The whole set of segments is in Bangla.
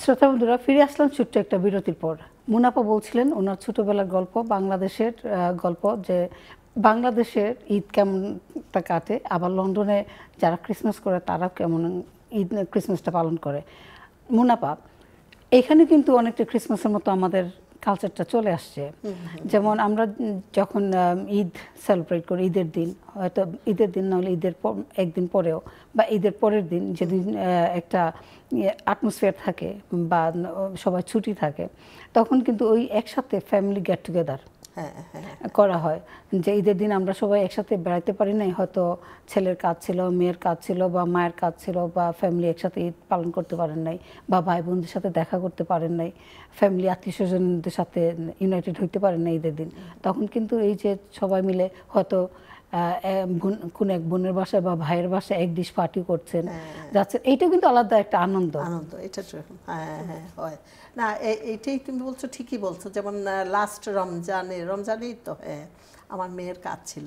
শ্রোতা বন্ধুরা, ফিরে আসলাম ছোট্ট একটা বিরতির পর। মুনাফা বলছিলেন ওনার ছোটবেলার গল্প, বাংলাদেশের গল্প, যে বাংলাদেশের ঈদ কেমনটা কাটে, আবার লন্ডনে যারা ক্রিসমাস করে তারা কেমন ঈদ ক্রিসমাসটা পালন করে। মুনাফা, এখানে কিন্তু অনেকটা ক্রিসমাসের মতো আমাদের কালচারটা চলে আসছে। যেমন আমরা যখন ঈদ সেলিব্রেট করি, ঈদের দিন, হয়তো ঈদের দিন নাহলে ঈদের একদিন পরেও বা ঈদের পরের দিন, যেদিন একটা অ্যাটমসফিয়ার থাকে বা সবাই ছুটি থাকে, তখন কিন্তু ওই একসাথে ফ্যামিলি গেট টুগেদার করা হয়। যে ঈদের দিন আমরা সবাই একসাথে বেড়াতে পারি নাই, হয়তো ছেলের কাজ ছিল, মেয়ের কাজ ছিল, বা মায়ের কাজ ছিল, বা ফ্যামিলি একসাথে ঈদ পালন করতে পারেন নাই, বা ভাই বোনদের সাথে দেখা করতে পারেন নাই, ফ্যামিলি আত্মীয় স্বজনদের সাথে ইউনাইটেড হইতে পারেন না ঈদের দিন। তখন কিন্তু এই যে সবাই মিলে হয়তো কোন এক বোনের বাসায় বা ভাইয়ের বাসায় এক ডিশ পার্টি করছেন, যাচ্ছে, এইটা কিন্তু আলাদা একটা আনন্দ। এটা হয় না, এইটাই তুমি বলছো, ঠিকই বলছো। যেমন লাস্ট রমজানেই তো আমার মেয়ের কাজ ছিল,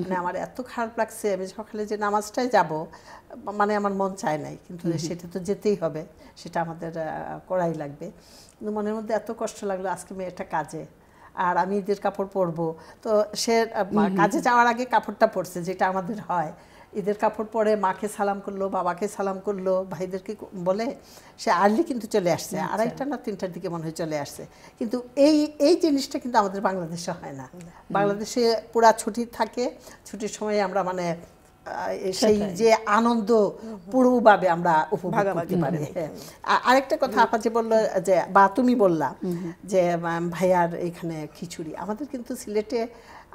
মানে আমার এত খারাপ লাগছে, আমি সকালে যে নামাজটাই যাব, মানে আমার মন চায় নাই, কিন্তু সেটা তো যেতেই হবে, সেটা আমাদের করাই লাগবে। কিন্তু মনের মধ্যে এত কষ্ট লাগলো, আজকে মেয়েটা কাজে আর আমি ঈদের কাপড় পরবো, তো সে কাজে যাওয়ার আগে কাপড়টা পরছে, যেটা আমাদের হয়, ঈদের কাপড় পরে মাকে সালাম করলো, বাবাকে সালাম করলো, ভাইদেরকে বলে সে আর্লি কিন্তু চলে আসছে, 2:30 না 3টার দিকে মনে হয় চলে আসছে। কিন্তু এই জিনিসটা কিন্তু আমাদের বাংলাদেশে হয় না। বাংলাদেশে পুরা ছুটি থাকে, ছুটির সময় আমরা মানে সেই যে আনন্দ পুরোভাবে আমরা উপভোগ করতে পারি। আরেকটা কথা আপা যে বললো, যে বা তুমি বললা যে ভাইয়ার এখানে খিচুড়ি, আমাদের কিন্তু সিলেটে,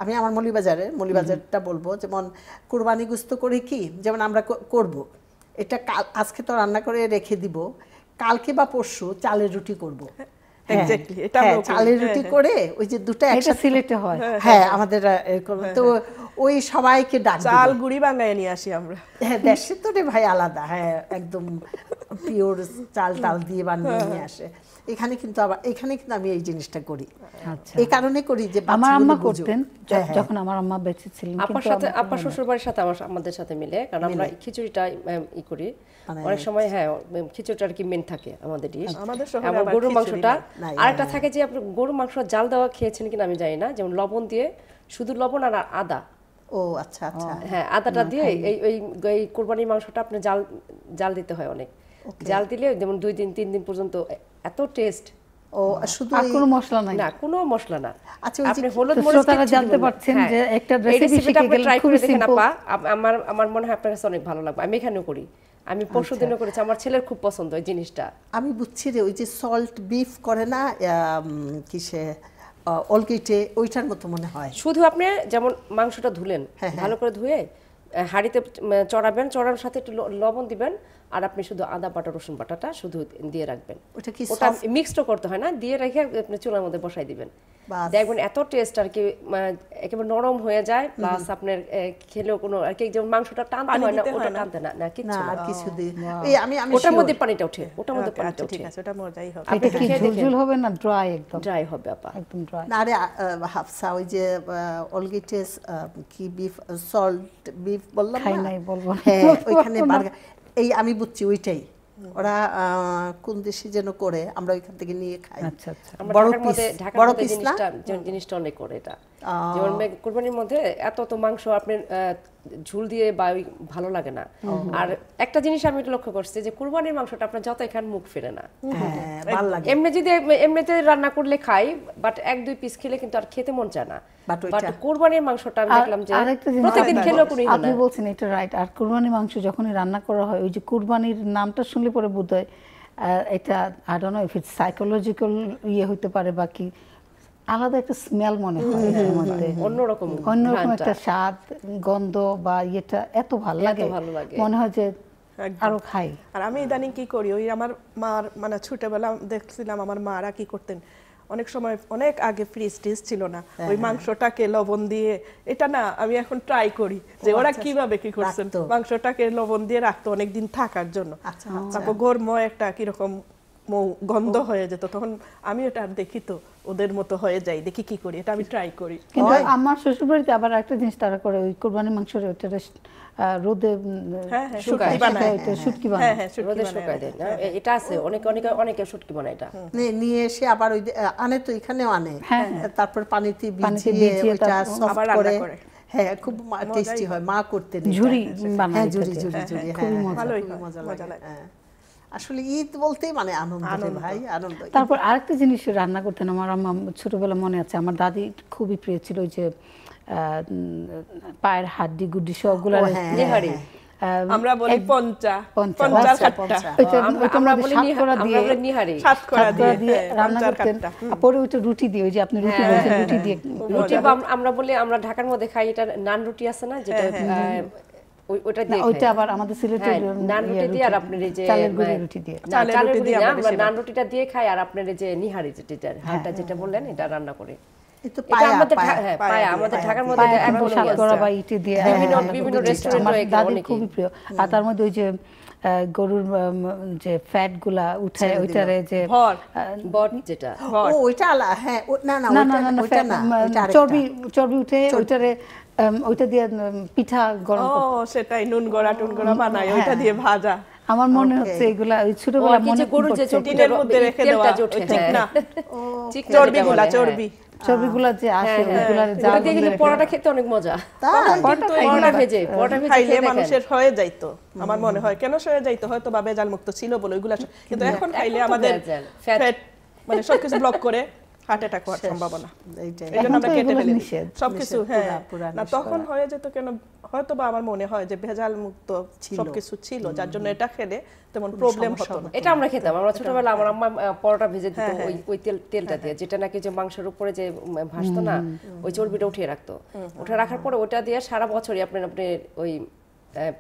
আমি আমার মৌলিবাজারটা বলবো, যেমন কুরবানি গোশত করে কি, যেমন আমরা করব এটা আজকে তো রান্না করে রেখে দিব, কালকে বা পরশু চালের রুটি করব। চালের রুটি করে ওই যে দুটো একসাথে সিলেটে হয়, আমাদের তো ওই সবাইকে ডাক চাল গুঁড়ি বাঙায় নিয়ে আসি আমরা। দেশে তো রে ভাই আলাদা, একদম পিওর চাল টাল দিয়ে বানিয়ে নিয়ে আসে। এখানে কিন্তু আমি এই জিনিসটা করি, এই কারণে করি যে আমার আম্মা করতেন যখন আমার আম্মা বেঁচে ছিলেন, আপা শ্বশুর বাড়ির সাথে আমাদের সাথে মিলে, কারণ আমরা খিচুড়িটা করি অনেক সময়। খিচুড়িটা আর কি মেন থাকে আমাদের ডিশ। এবং গরুর মাংসটা আরেকটা থাকে, যে আপনি গরুর মাংস জাল দেওয়া খেয়েছেন কিনা আমি জানি না, যেমন লবণ দিয়ে, শুধু লবণ আর আদা। ও আচ্ছা আচ্ছা, আদাটা দিয়ে এই কোরবানির মাংসটা আপনি জাল দিতে হয় অনেক। জাল দিলে যেমন 2 দিন 3 দিন পর্যন্ত এত টেস্ট। শুধু কোনো মশলা নাই, না কোনো মশলা না। আচ্ছা, আপনি হলুদ মরিচ জানতে পারছেন যে একটা রেসিপি আপনি ট্রাই করে দেখেন আপা, আমার মনে হয় আপনার কাছে অনেক ভালো লাগবে। আমি এখানেও করি, আমি পরশুদিনও করেছি, আমার ছেলের খুব পছন্দ এই জিনিসটা। আমি বুঝছি রে, ওই যে সল্ট বিফ করে না কিসে অলগেটে, ওইটার মতো মনে হয়। শুধু আপনি যেমন মাংসটা ধুলেন, ভালো করে ধুয়ে হাঁড়িতে চড়াবেন, চড়ানোর সাথে একটু লবণ দিবেন, আর আপনি শুধু আদা বাটা রসুন বাটাটা শুধু দিয়ে রাখবেন। ওটা মিক্সড করতে হয় না, দিয়ে রেখে আপনি চুলার মধ্যে বসাই দিবেন, দেখবেন এত টেস্ট আর কি, একেবারে নরম হয়ে যায়। প্লাস আপনার খেলেও কোনো আর কি, যেমন মাংসটা টানতে হয় না, ওটা টানতে না কিছু না, কিছু দিয়ে আমি ওটার মধ্যে পানিটা ওঠে, ওটার মধ্যে পানিটা ওঠে। ঠিক আছে, ওটা মজাই হবে। এটা কি ঝুলঝুল হবে না, ড্রাই? একদম ড্রাই হবে আপা, একদম ড্রাই। না রে হাফসা, ওই যে অলগেটেস কি বিফ, সল্ট বিফ বললাম খাই না, নাই বলবো, ওইখানে এই আমি বুঝছি ওইটাই ওরা কোন দেশে যেন করে, আমরা ওইখান থেকে নিয়ে খাই। আচ্ছা আচ্ছা, বড় পিস না, জিনিসটা অনেক করে এটা। যেমন কুরবানির মধ্যে এত মাংস আপনি ঝুল দিয়ে বা ভালো লাগে না। আর একটা জিনিস আমি লক্ষ্য করছি, যে কুরবানির মাংসটা আপনার যত এখান মুখ ফেরে না, ভালো লাগে। এমনিতে রান্না করলে খাই, বাট 1-2 পিস খেলে কিন্তু আর খেতে মন চায় না। বাট কুরবানির মাংসটা আমি দেখলাম যে প্রতিদিন খেলেও কোনো ইয়ে না। আপনি বলছেন এটা রাইট। আর কুরবানির মাংস যখনই রান্না করা হয়, ওই যে কুরবানির নামটা শুনলে পরে বোধহয় এটা I don't know if it's psychological ইয়ে হতে পারে, বা কি আলাদা একটা স্মেল মনে হয় এর মধ্যে, অন্যরকম একটা স্বাদ, গন্ধ, বা ইয়েটা এত ভালো লাগে, মনে হয় যে আরো খাই। আর আমি ইদানিং কি করি, ওই আমার মার মানে ছোটবেলা দেখছিলাম আমার মারা কি করতেন, অনেক সময় অনেক আগে ফ্রিজ টিজ ছিল না, ওই মাংসটাকে লবণ দিয়ে, এটা না আমি এখন ট্রাই করি যে ওরা কিভাবে কি করছেন, মাংসটাকে লবণ দিয়ে রাখতো অনেকদিন থাকার জন্য। তারপর গরম একটা কিরকম গন্ধ হয়ে যেত, তখন আমি এটা আর দেখি তো ওদের মতো হয়ে যাই, দেখি কি করি, এটা আমি ট্রাই করি। কিন্তু আমার শ্বশুরবাড়িতে আবার একটা জিনিস তারা করে, ওই কোরবানির মাংসের ওইটা রোদে শুটকি বানায়, শুটকি বানায়, রোদে শুকায় দেন। এটা আছে, অনেকে শুটকি বানায় এটা। নিয়ে এসে আবার ওই আনে তো, এখানেও আনে, তারপর পানিতে ভিজিয়ে ওইটা সফট করে, হ্যাঁ খুব টেস্টি হয়। মা করতেন ঝুরি বানায়, ঝুরি ঝুরি ঝুরি, খুবই মজা লাগে। আসলে ঈদ বলতেই মানে আনন্দ ভাই, আনন্দ। তারপর আরেকটা জিনিস রান্না করতেন আমার আম্মা, ছোটবেলা মনে আছে, আমার দাদি খুবই প্রিয় ছিল ওই যে পায়ের হাড্ডি গুড্ডি সবগুলো নিহারি, আমরা বলি পঞ্চা, পঞ্চার কাটটা, আমরা বলি নিহারি, সাতকরা দিয়ে রান্না করতেন। পরে ওইটা রুটি দিয়ে, ওই যে আপনি রুটি বলছেন, রুটি দিয়ে, রুটি আমরা বলি, আমরা ঢাকার মধ্যে খাই এটা নান রুটি আছে না, যেটা ওইটা দিয়ে, ওইটা আবার আমাদের সিলেটের নান রুটি দিয়ে, আর আপনার এই যে চালের গুঁড়ি রুটি দিয়ে, চালের রুটি দিয়ে আমরা নান রুটিটা দিয়ে খাই, আর আপনার এই যে নিহারি যেটা যেটা বললেন এটা রান্না করে, খুবই প্রিয়। আর তার মধ্যে ওই যে গরুর যে ফ্যাট গুলা উঠে, ওইটারে যে যেটা চর্বি উঠে, ওইটা দিয়ে পিঠা গরম, সেটাই নুন গড়া টুন গড়া বানায়, ওইটা দিয়ে ভাজা। আমার মনে হচ্ছে এগুলা ওই ছোটবেলা মনে, গরুর যে টিনের মধ্যে রেখে দেওয়া, ঠিক না, চর্বিগুলা চর্বিগুলা যে আসে, ওইগুলার যা দিয়ে কিন্তু পরোটা খেতে অনেক মজা, পরোটা ভেজে খাইলে মানুষের হয়ে যাইতো। আমার মনে হয় কেন হয়ে যাইতো, হয়তো বা ভেজাল মুক্ত ছিল বলে ওইগুলা, কিন্তু এখন খাইলে আমাদের ফ্যাট মানে সবকিছু ব্লক করে হার্ট অ্যাটাক হওয়ার সম্ভাবনা, এইজন্য আমরা কেটে ফেলি সবকিছু। না তখন হয়ে যেত কেন, হয়তো বা আমার মনে হয় যে ভেজাল মুক্ত সবকিছু ছিল, যার জন্য এটা খেলে তেমন প্রবলেম হতো না। এটা আমরা খেতাম, আমরা ছোটবেলা আমার আম্মা পরোটা ভেজে দিত ওই তেলটা দিয়ে, যেটা নাকি যে মাংসের উপরে যে ভাসতো না, ওই চর্বিটা উঠিয়ে রাখতো, উঠে রাখার পরে ওটা দিয়ে সারা বছরই আপনি ওই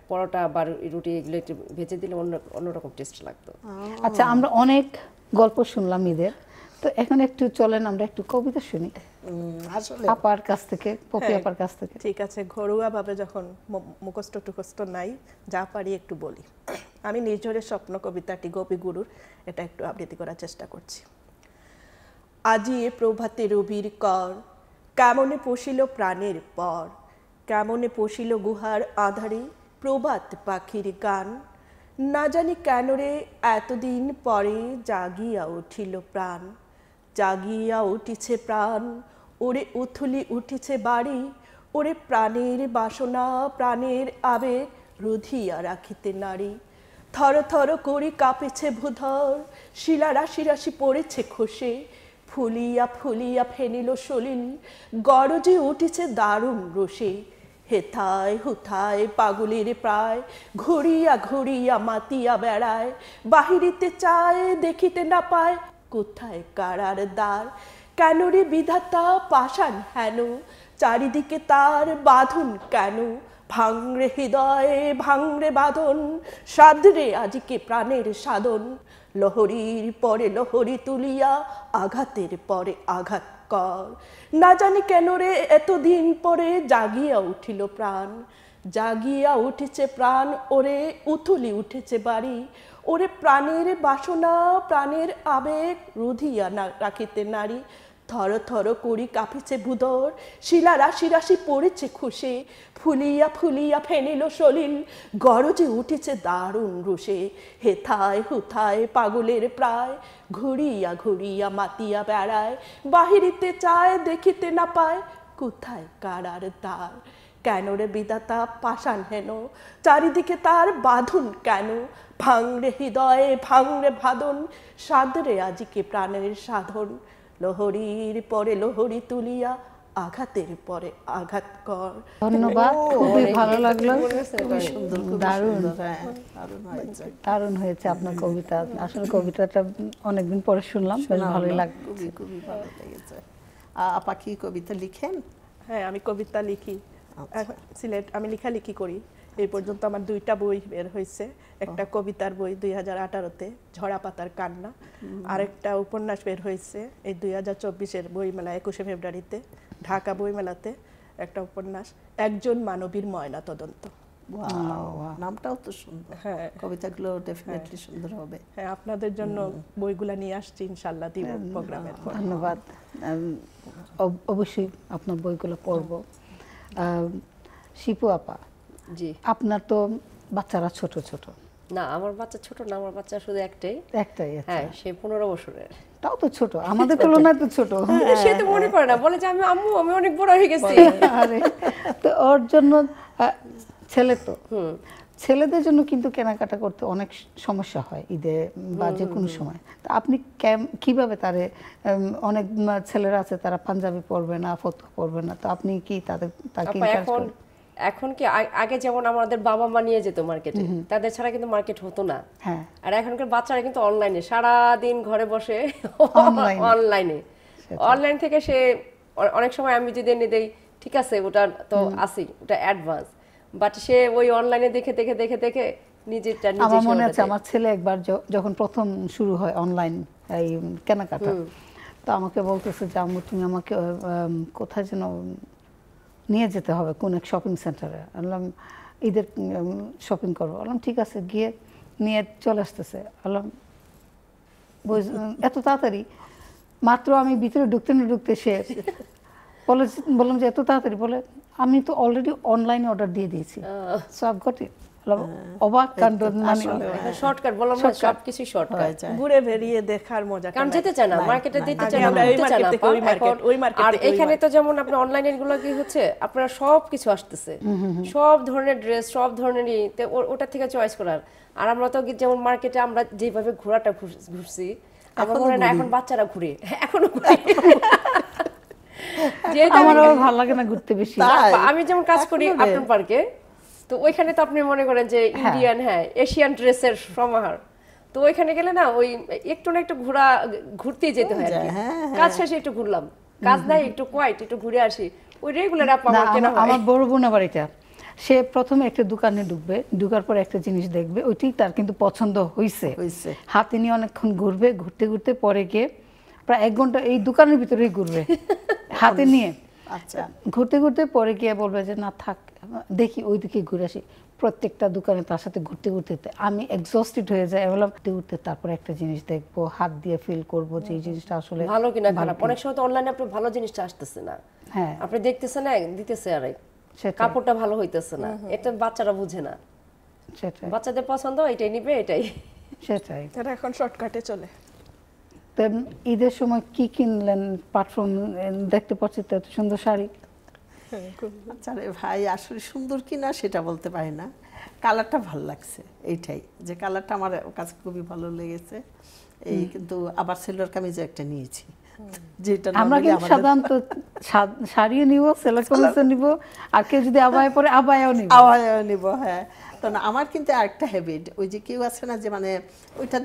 পরোটা বা রুটি এগুলো একটু ভেজে দিলে অন্যরকম টেস্ট লাগতো। আচ্ছা, আমরা অনেক গল্প শুনলাম ঈদের, তো এখন একটু চলেন আমরা একটু কবিতা শুনি আপার কাছ থেকে, পপি আপার কাছ থেকে। ঠিক আছে, ঘরোয়া ভাবে যখন মুখস্থ টুকস্থ নাই, যা পারি একটু বলি। আমি নির্ঝরের স্বপ্ন কবিতাটি গোপী গুরুর, এটা একটু আবৃত্তি করার চেষ্টা করছি। আজি এ প্রভাতে রবির কর, কেমনে পশিল প্রাণের পর, কেমনে পশিল গুহার আধারে প্রভাত পাখির গান, না জানি কেন রে এতদিন পরে জাগিয়া উঠিল প্রাণ, জাগিয়া উঠিছে প্রাণ, ওরে উথুলি উঠিছে বাড়ি, ওরে প্রাণের বাসনা প্রাণের আবেগ রুধিয়া রাখিতে নারী, থর থর করি কাঁপেছে ভূধর, শিলা রাশি রাশি পড়েছে খসে, ফুলিয়া ফুলিয়া ফেনিল সলিল, গরজে উঠেছে দারুণ রসে, হেথায় হুথায় পাগলের প্রায়, ঘুরিয়া ঘুরিয়া মাতিয়া বেড়ায়, বাহিরিতে চায় দেখিতে না পায়, কোথায় কারার দ্বার, কেন রে বিধাতা পাষাণ হেন, চারিদিকে তার বাঁধন কেন, ভাঙরে হৃদয়ে ভাঙরে বাঁধন, সাধরে আজকে প্রাণের সাধন, লহরীর পরে লহরী তুলিয়া আঘাতের পরে আঘাত কর, না জানি কেন রে এতদিন পরে জাগিয়া উঠিল প্রাণ, জাগিয়া উঠেছে প্রাণ, ওরে উথুলি উঠেছে বাড়ি, ওরে প্রাণের বাসনা প্রাণের আবেগ রুধিয়া না রাখিতে নারী, থর থর করি কাঁপিছে ভূধর, শিলা রাশি রাশি পড়েছে খুশে, ফুলিয়া ফুলিয়া ফেনিল সলিল, গরজে উঠেছে দারুণ রুষে, হেথায় হুথায় পাগলের প্রায়, ঘুরিয়া ঘুরিয়া মাতিয়া বেড়ায়, বাহিরিতে চায় দেখিতে না পায়, কোথায় কারার দ্বার, কেন রে বিধাতা পাষাণ হেন, চারিদিকে তার বাঁধন কেন, ভাঙরে হৃদয়ে ভাঙরে ভাদন, সাধরে আজিকে প্রাণের সাধন, লহরীর পরে লহরী তুলিয়া আঘাতের পরে আঘাত কর। ধন্যবাদ, খুবই ভালো লাগলো, দারুণ হয়েছে আপনার কবিতা। আসলে কবিতাটা অনেকদিন পরে শুনলাম, বেশ ভালোই লাগছে, খুবই ভালো লেগেছে। আপা কি কবিতা লিখেন? হ্যাঁ, আমি কবিতা লিখি, সিলেট আমি লেখালেখি করি। এই পর্যন্ত আমার 2টা বই বের হয়েছে, একটা কবিতার বই 2018-তে ঝরা পাতার কান্না, আরেকটা উপন্যাস বের হয়েছে এই 2024-এর বইমেলা 21শে ফেব্রুয়ারিতে ঢাকা বইমেলাতে, একটা উপন্যাস একজন মানবীর ময়না তদন্ত। নামটাও তো সুন্দর। হ্যাঁ, কবিতাগুলো ডেফিনেটলি সুন্দর হবে। হ্যাঁ, আপনাদের জন্য বইগুলা নিয়ে আসছি, ইনশাআল্লাহ দিব প্রোগ্রামের পর। ধন্যবাদ। অবশ্যই আপনার বইগুলো পড়ব। শিপু আপা, জি, আপনার তো বাচ্চারা ছোট ছোট। না আমার বাচ্চা ছোট না, আমার বাচ্চা শুধু একটাই। একটাই? হ্যাঁ, সে 15 বছরের। তাও তো ছোট, আমাদের তুলনায় তো ছোট। সে তো মনে করে না, বলে যে আমি আম্মু আমি অনেক বড় হয়ে গেছি। আরে তো ওর জন্য ছেলে তো, ছেলেদের জন্য কিন্তু কেনাকাটা করতে অনেক সমস্যা হয় ঈদে বা যে কোনো সময়। তো আপনি কিভাবে তারে, অনেক ছেলেরা আছে তারা পাঞ্জাবি পরবে না, ফতুয়া পরবে না, তো আপনি কি তাকে এখন কি আগে যেমন আমাদের বাবা মা নিয়ে যেত মার্কেটে, তাদের ছাড়া কিন্তু মার্কেট হতো না। হ্যাঁ, আর এখনকার বাচ্চারা কিন্তু অনলাইনে সারা দিন ঘরে বসে অনলাইন থেকে সে অনেক সময় আমি যদি এনে দেই ঠিক আছে ওটা তো আসি, ওটা অ্যাডভান্স, বাট সে ওই অনলাইনে দেখে দেখে দেখে দেখে নিজেরটা নিজে। আমার মনে আছে আমার ছেলে একবার যখন প্রথম শুরু হয় অনলাইন এই কেনাকাটা, তো আমাকে বলতেছে যে আম্মু তুমি আমাকে কোথায় যেন নিয়ে যেতে হবে, কোন এক শপিং সেন্টারে। বললাম ঈদের শপিং করবো। বললাম ঠিক আছে, গিয়ে নিয়ে চলে আসতেছে। বললাম এত তাড়াতাড়ি, মাত্র আমি ভিতরে ঢুকতে না ঢুকতে সে বললাম যে এত তাড়াতাড়ি, বলে আমি তো অলরেডি অনলাইনে অর্ডার দিয়ে দিয়েছি, সো আইভ গট ইট। অবাক কাণ্ড, মানে শর্টকাট বললাম না, সবকিছু শর্টকাট, ঘুরে বেরিয়ে দেখার মজা। কারণ যেতে চায় না মার্কেটে, যেতে চায় না, আর এখানে তো যেমন আপনি অনলাইনে গুলো কি হচ্ছে, আপনারা সবকিছু আসতেছে, সব ধরনের ড্রেস, সব ধরনের ওটা থেকে চয়েস করার। আর আমরা তো যেমন মার্কেটে আমরা যেভাবে ঘোরাটা ঘুরছি, আমার মনে হয় না এখন বাচ্চারা ঘুরে, এখনো ঘুরে। আমারও ভালো লাগে না ঘুরতে বেশি। আমি যেমন কাজ করি আপটন পার্কে, তো ওইখানে তো আপনি মনে করেন যে ইন্ডিয়ান, হ্যাঁ এশিয়ান ড্রেসের সমাহার, তো ওইখানে গেলে না ওই একটু না একটু ঘুরতেই যেতে হয় আর কি। কাজ শেষে একটু ঘুরলাম, কাজ নাই একটু কোয়াইট একটু ঘুরে আসি, ওই রেগুলার আপ আমার কেনা হয়। আমার বড় বোন আবার এটা, সে প্রথমে একটা দোকানে ঢুকবে, ঢুকার পর একটা জিনিস দেখবে, ওইটাই তার কিন্তু পছন্দ হইছে, হাতে নিয়ে অনেকক্ষণ ঘুরবে, ঘুরতে ঘুরতে পরে গিয়ে প্রায় 1 ঘন্টা এই দোকানের ভিতরেই ঘুরবে হাতে নিয়ে। আচ্ছা, ঘুরতে ঘুরতে পরে গিয়ে বলবে যে না থাক, দেখি ওই দিকে ঘুরে আসি। প্রত্যেকটা দোকানে তার সাথে ঘুরতে ঘুরতে আমি এক্সস্টেড হয়ে যাই। বললাম ঘুরতে ঘুরতে তারপর একটা জিনিস দেখবো, হাত দিয়ে ফিল করবো যে এই জিনিসটা আসলে ভালো কিনা খারাপ। অনেক সময় তো অনলাইনে আপনি ভালো জিনিসটা আসতেছে না, হ্যাঁ আপনি দেখতেছেন না, দিতেছে আর কাপড়টা ভালো হইতেছে না, এটা বাচ্চারা বুঝে না। সেটাই, বাচ্চাদের পছন্দ এটাই নিবে, এটাই সেটাই। তারা এখন শর্টকাটে চলে। তো ঈদের সময় কি কিনলেন? প্ল্যাটফর্ম দেখতে পাচ্ছি তো এত সুন্দর শাড়ি। আচ্ছা রে ভাই, আসলে সুন্দর কিনা সেটা বলতে পারি না, কালারটা ভালো লাগছে, এইটাই যে কালারটা আমার কাছে খুবই ভালো লেগেছে। এই কিন্তু আবার সেলোয়ার কামিজও একটা নিয়েছি, যেটা আমরা কিন্তু সাধারণত শাড়িও নিব, সেলোয়ার কামিজও নিব, আর কেউ যদি আবায়া পরে আবায়াও নিব। হ্যাঁ, তো না আমার কিন্তু আরেকটা হ্যাবিট, ওই যে কেউ আছে না যে মানে ওইটা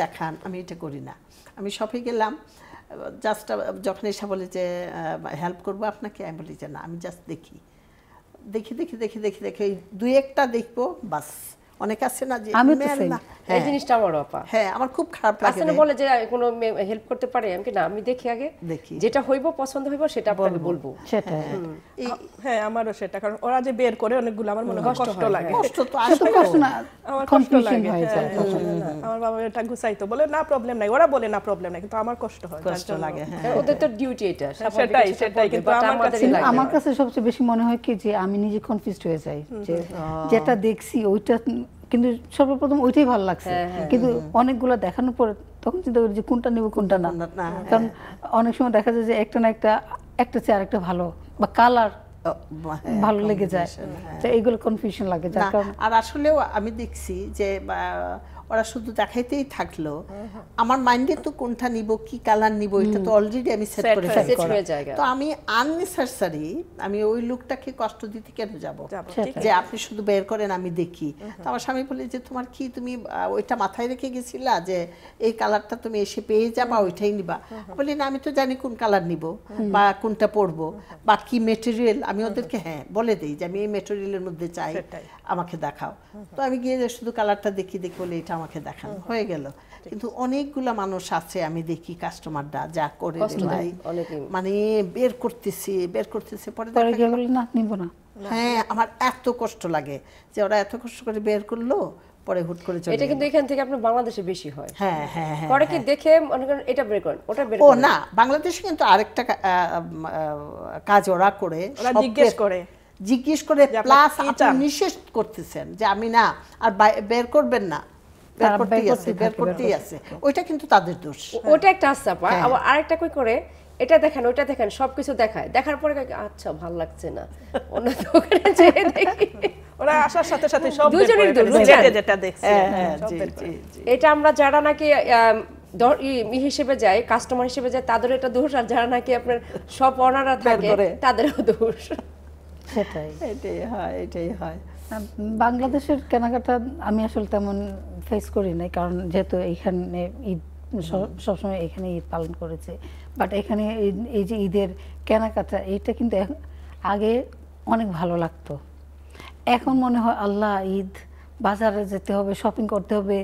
দেখান, আমি এটা করি না। আমি শপে গেলাম, জাস্ট যখন এসে বলে যে হেল্প করবো আপনাকে, আমি বলি যে না, আমি জাস্ট দেখি ওই 2-1টা দেখবো বাস। অনেক আছে না যে এই জিনিসটা আমার আপা, হ্যাঁ আমার খুব খারাপ লাগে। আসলে বলে যে কোনো হেল্প করতে পারে, আমি কি না, আমি দেখি আগে, যেটা হইব পছন্দ হইব সেটা আপনাকে বলবো। সেটা হ্যাঁ, আমারও সেটা, কারণ ওরা যে বের করে অনেকগুলো আমার মনে হয় কষ্ট লাগে। কষ্ট তো আসলে কষ্ট না, আমার কষ্ট লাগে। আমার বাবা এটা গুছাইতো, বলে না প্রবলেম নাই, ওরা বলে না প্রবলেম নাই, কিন্তু আমার কষ্ট হয়, কষ্ট লাগে। হ্যাঁ, ওদের তো ডিউটি এটা, সেটাই। কিন্তু আমার কাছে সবচেয়ে বেশি মনে হয় কি যে আমি নিজে কনফিউজড হয়ে যাই, যে যেটা দেখছি ওইটা কিন্তু সর্বপ্রথম ওইটাই ভালো লাগছে, কিন্তু অনেকগুলো দেখানোর পরে তখন চিন্তা করি যে কোনটা নিব কোনটা না। কারণ অনেক সময় দেখা যায় যে একটা না একটা চেয়ে আরেকটা ভালো, বা কালার ভালো লেগে যায়, তো এইগুলো কনফিউশন লাগে। যার কারণে আর আসলেও আমি দেখছি যে ওরা শুধু দেখাইতেই থাকলো, আমার মাইন্ডে তো কোনটা নিব, কি কালার নিব, এটা তো অলরেডি আমি সেট করে ফেলি। তো আমি আননেসেসারি আমি ওই লুকটাকে কষ্ট দিতে কেন যাব, যে আপনি শুধু বের করেন আমি দেখি। তো আমার স্বামী বলে যে তোমার কি, তুমি ওইটা মাথায় রেখে গেছিলা যে এই কালারটা তুমি এসে পেয়ে যাবা, ওইটাই নিবা? বলি না, আমি তো জানি কোন কালার নিব বা কোনটা পরবো বা কি মেটেরিয়াল, আমি ওদেরকে হ্যাঁ বলে দিই যে আমি এই মেটেরিয়ালের মধ্যে চাই, আমাকে দেখাও। তো আমি গিয়ে শুধু কালারটা দেখি বলে এটা আমাকে দেখানো হয়ে গেল। কিন্তু অনেকগুলা মানুষ আছে আমি দেখি কাস্টমাররা যা করে কষ্ট রে দেয় ভাই, অনেকেই। মানে বের করতেছে পরে পরে দেখা গিয়ে গেল- বলে না নিব না। হ্যাঁ, আমার এত কষ্ট লাগে যে ওরা এত কষ্ট করে বের করলো, পরে হুট করে চলে এটা গেল। কিন্তু এখান থেকে আপনার বাংলাদেশে বেশি হয়। হ্যাঁ হ্যাঁ হ্যাঁ করে কি দেখে মনে করেন এটা বের করেন ওটা বের ও করেন। না, বাংলাদেশে কিন্তু আরেকটা কাজ ওরা করে, ওরা সবকে জিজ্ঞেস করে করে যে আপনি প্লাস কি আপনি চান? নিষেধ করতেছেন যে আমি না আর বের করবেন না, বের তারা করতেই বের আছে, করতেই বের থাকে, করতেই আছে, ওইটা কিন্তু তাদের দোষ। ওটা একটা আচ্ছা আপা, আবার আরেকটা কই করে এটা দেখেন ওইটা দেখেন সবকিছু দেখায়, দেখার পরে কয়, আচ্ছা ভালো লাগছে না, অন্য দোকানে যেয়ে দেখি। ওরা আসার সাথে সাথে সব বের দুজনেরই করে দোষ, ফেলে, বুঝছেন? সিলেটে যেটা দেখছি সব জি, বের জি, করে। জি। এটা আমরা যারা নাকি হিসেবে যাই, কাস্টমার হিসেবে যাই, তাদের এটা দোষ, আর যারা নাকি আপনার সব অনারা থাকে করে। তাদেরও দোষ। সেটাই। এটাই হয়, এটাই হয়। বাংলাদেশের কেনাকাটা আমি আসলে তেমন ফেস করি নাই, কারণ যেহেতু এইখানে ঈদ সবসময় এখানে ঈদ পালন করেছে। বাট এখানে এই যে ঈদের কেনাকাটা এইটা কিন্তু আগে অনেক ভালো লাগতো। এখন মনে হয় আল্লাহ ঈদ, বাজারে যেতে হবে, শপিং করতে হবে,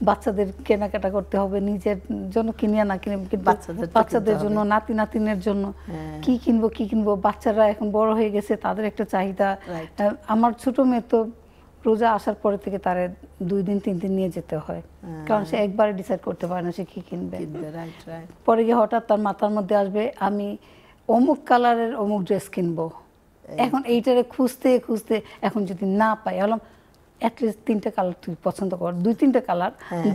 বাচ্চাদের কেনাকাটা করতে হবে, নিজের জন্য কিনিয়া না কিনে কিন্তু বাচ্চাদের জন্য, নাতি নাতিনের জন্য কি কিনবো। বাচ্চারা এখন বড় হয়ে গেছে, তাদের একটা চাহিদা। আমার ছোট মেয়ে তো রোজা আসার পরে থেকে তারে 2 দিন 3 দিন নিয়ে যেতে হয়, কারণ সে একবারে ডিসাইড করতে পারে না সে কি কিনবে। পরে গিয়ে হঠাৎ তার মাথার মধ্যে আসবে আমি অমুক কালারের অমুক ড্রেস কিনবো। এখন এইটারে খুঁজতে খুঁজতে এখন যদি না পাই, বললাম অ্যাটলিস্ট 3টা কালার তুই পছন্দ কর, 2-3টা কালার,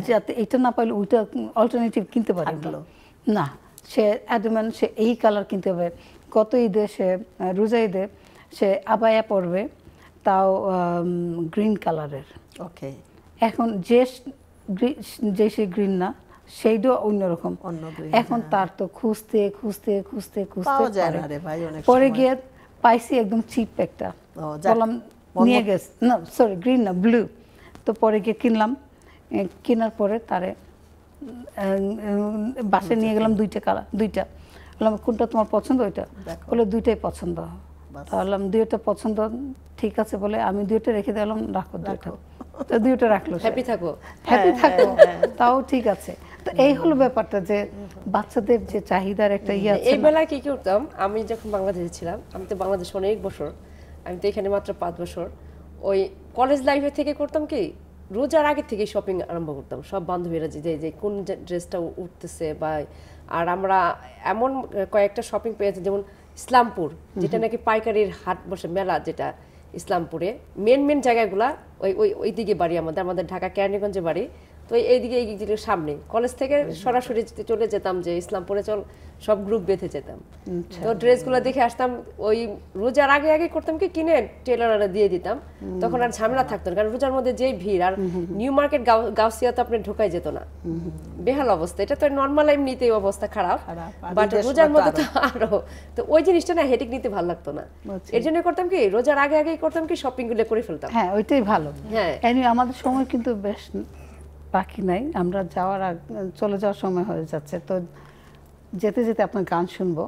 যাতে এইটা না পাইলে ওইটা অল্টারনেটিভ কিনতে পারি না। সে অ্যাডামেন্ট সে এই কালার কিনতে হবে। গত ঈদে সে রোজা ঈদে সে আবায়া পরবে, তাও গ্রিন কালারের। ওকে, এখন যে সে গ্রিন না, সেইটাও অন্যরকম। এখন তার তো খুঁজতে খুঁজতে খুঁজতে খুঁজতে পরে গিয়ে পাইছি একদম চিপ একটা, বললাম নিয়ে গেছে, না সরি গ্রিন না ব্লু। তো পরে গিয়ে কিনলাম, কেনার পরে তারে বাসায় নিয়ে গেলাম 2টা কালার, 2টা বললাম কোনটা তোমার পছন্দ, ওইটা বলে 2টাই পছন্দ। বললাম 2টা পছন্দ, ঠিক আছে বলে আমি 2টা রেখে দিলাম, রাখো 2টা। তো 2টা রাখলো, হ্যাপি থাকো, হ্যাপি থাকো, তাও ঠিক আছে। তো এই হলো ব্যাপারটা যে বাচ্চাদের যে চাহিদার একটা ইয়ে আছে। এই বেলায় কি করতাম, আমি যখন বাংলাদেশে ছিলাম, আমি তো বাংলাদেশে অনেক বছর, আমি তো এখানে মাত্র 5 বছর, ওই কলেজ লাইফে থেকে করতাম কি রোজার আগে থেকে শপিং আরম্ভ করতাম, সব বান্ধবীরা যে কোন ড্রেসটা উঠতেছে বা। আর আমরা এমন কয়েকটা শপিং পেয়েছি, যেমন ইসলামপুর, যেটা নাকি পাইকারির হাট বসে, মেলা যেটা ইসলামপুরে, মেন জায়গাগুলা ওই দিকে বাড়ি, আমাদের ঢাকা কেরানীগঞ্জে বাড়ি। তো এইদিকে সামনে কলেজ থেকে সরাসরি চলে যেতাম, যে ইসলামপুরে চল, সব গ্রুপ বেঁধে যেতাম। তো ড্রেসগুলো দেখে আসতাম, ওই রোজার আগে করতাম কি কিনে টেলাররা দিয়ে দিতাম, তখন আর ঝামেলা থাকতো না, কারণ রোজার মধ্যে যেই ভিড়। আর নিউ মার্কেট গাউসিয়া তো আপনি ঢোকাই যেত না, বেহাল অবস্থা। এটা তো নর্মাল এমনিতেই অবস্থা খারাপ, বাট রোজার মধ্যে তো আরো। তো ওই জিনিসটা না হেডেক নিতে ভালো লাগতো না, এর জন্য করতাম কি রোজার আগে করতাম কি শপিং গুলো করে ফেলতাম। হ্যাঁ, ওইটাই ভালো। হ্যাঁ, আমাদের সময় কিন্তু বেশ বাকি নাই, আমরা চলে যাওয়ার সময় হয়ে যাচ্ছে। তো যেতে যেতে আপনার গান শুনবো,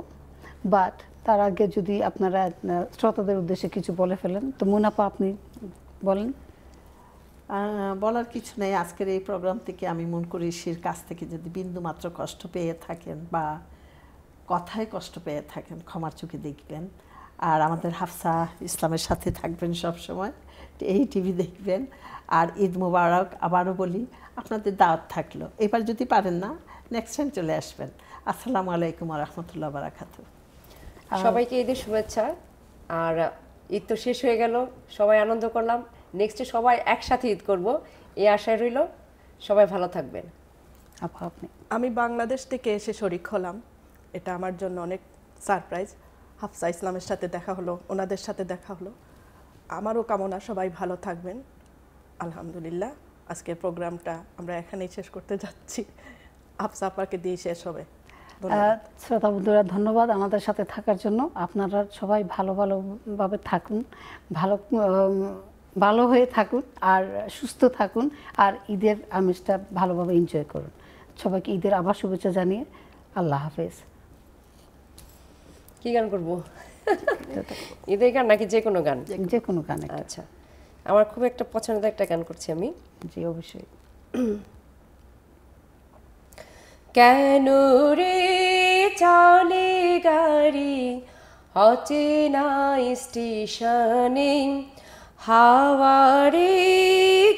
বাট তার আগে যদি আপনারা শ্রোতাদের উদ্দেশ্যে কিছু বলে ফেলেন, তো মুনাফা আপনি বলেন। বলার কিছু নেই। আজকের এই প্রোগ্রাম থেকে আমি মন করি শির কাছ থেকে যদি বিন্দু মাত্র কষ্ট পেয়ে থাকেন বা কথায় কষ্ট পেয়ে থাকেন, ক্ষমার চোখে দেখবেন। আর আমাদের হাফসা ইসলামের সাথে থাকবেন সব সময়, এই টিভি দেখবেন। আর ঈদ মুবারক আবারও বলি, আপনাদের দাওয়াত থাকলো। এবার যদি পারেন না, নেক্সট টাইম চলে আসবেন। আসসালামু আলাইকুম ওয়া রাহমাতুল্লাহি ওয়া বারাকাতুহু। সবাইকে ঈদের শুভেচ্ছা। আর ঈদ তো শেষ হয়ে গেল, সবাই আনন্দ করলাম, নেক্সটে সবাই একসাথে ঈদ করব, এই আশায় রইল। সবাই ভালো থাকবেন। আপনি? আমি বাংলাদেশ থেকে এসে শরিক হলাম, এটা আমার জন্য অনেক সারপ্রাইজ। হাফসা ইসলামের সাথে দেখা হলো, ওনাদের সাথে দেখা হলো। আমারও কামনা সবাই ভালো থাকবেন। আলহামদুলিল্লাহ, আজকের প্রোগ্রামটা আমরা এখানেই শেষ করতে যাচ্ছি। হাফসা আপাকে দিয়ে শেষ হবে। শ্রোতা বন্ধুরা, ধন্যবাদ আমাদের সাথে থাকার জন্য। আপনারা সবাই ভালোভাবে থাকুন, ভালো হয়ে থাকুন, আর সুস্থ থাকুন, আর ঈদের আমেজটা ভালোভাবে এনজয় করুন। সবাইকে ঈদের আবার শুভেচ্ছা জানিয়ে আল্লাহ হাফেজ। কি গান করবো? ঈদের গান নাকি যে কোনো গান? যে কোনো গান। আচ্ছা, আমার খুব একটা পছন্দের একটা গান করছি আমি। জি, অবশ্যই। কেন রে চলে গাড়ি অচেনা স্টেশনে, হাওয়ারে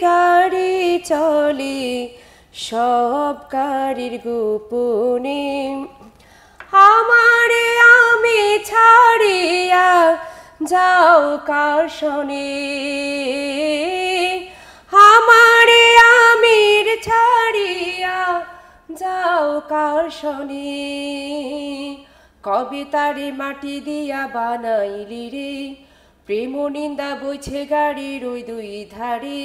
গাড়ি চলে সব গাড়ির গোপনে। আমারে আমি ছাড়িয়া যাও কার শনে, আমারে আমির ছাড়িয়া যাও কার শনে। কবে তারে মাটি দিয়া বানাইলি রে, প্রেম নিন্দা বইছে গাড়ির ওই দুই ধারে।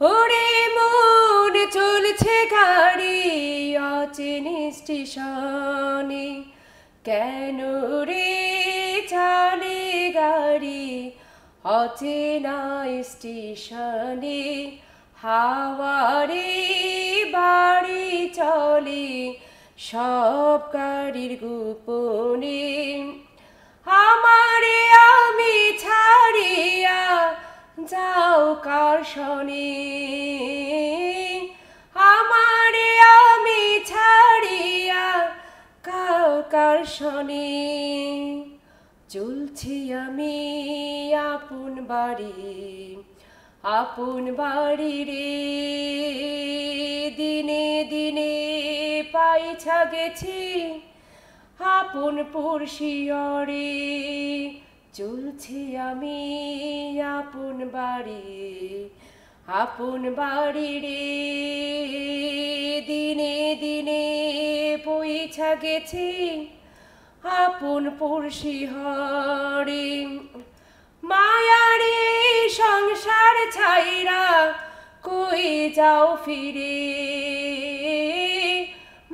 ওরে মন চলছে গাড়ি অচেনা স্টেশনে, কেন রে চলে গাড়ি অচেনা স্টেশনে, হাওয়ারে বাড়ি চলে সব গাড়ির গোপনে। আমারে আমি ছাড়িয়া যাও কার শনে, আমারে আমি ছাড়িয়া কার শনে। চলছি আমি আপন বাড়ি রে, দিনে দিনে পাইছা গেছি আপন পুরশিয়রে। চলছি আমি আপন বাড়ি রে, দিনে দিনে পইছা গেছি আপন পুরশিহরে। মায়ারে সংসার ছাইরা কই যাও ফিরে,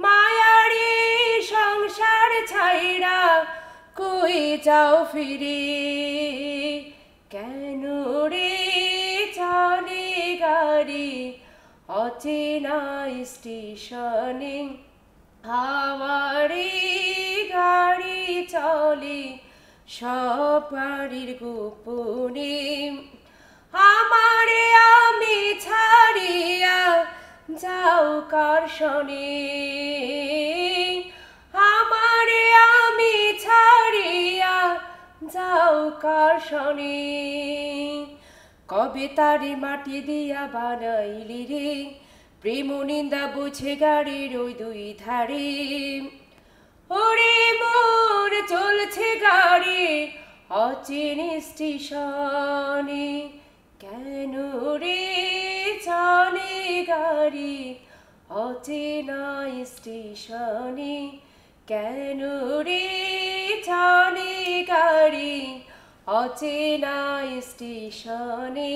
মায়ারে সংসার ছাইরা কই যাও ফিরে। কেন রে চলে গাড়ি অচেনা স্টেশনে, হাওয়ারে গাড়ি চলে সব গাড়ির গোপনে। আমারে আমি ছাড়িয়া যাও কার শনে, আমারে আমি ছাড়িয়া যাও কার শনে। কবে তারে মাটি দিয়া বানাইলি রে, প্রেম নিন্দা বুঝে গাড়ির ওই দুই ধারে। ওরে মোর চলছে গাড়ি অচেনা স্টেশনে, কেন রে চলে গাড়ি অচেনা স্টেশনে, কেন রে চলে গাড়ি অচেনা স্টেশনে।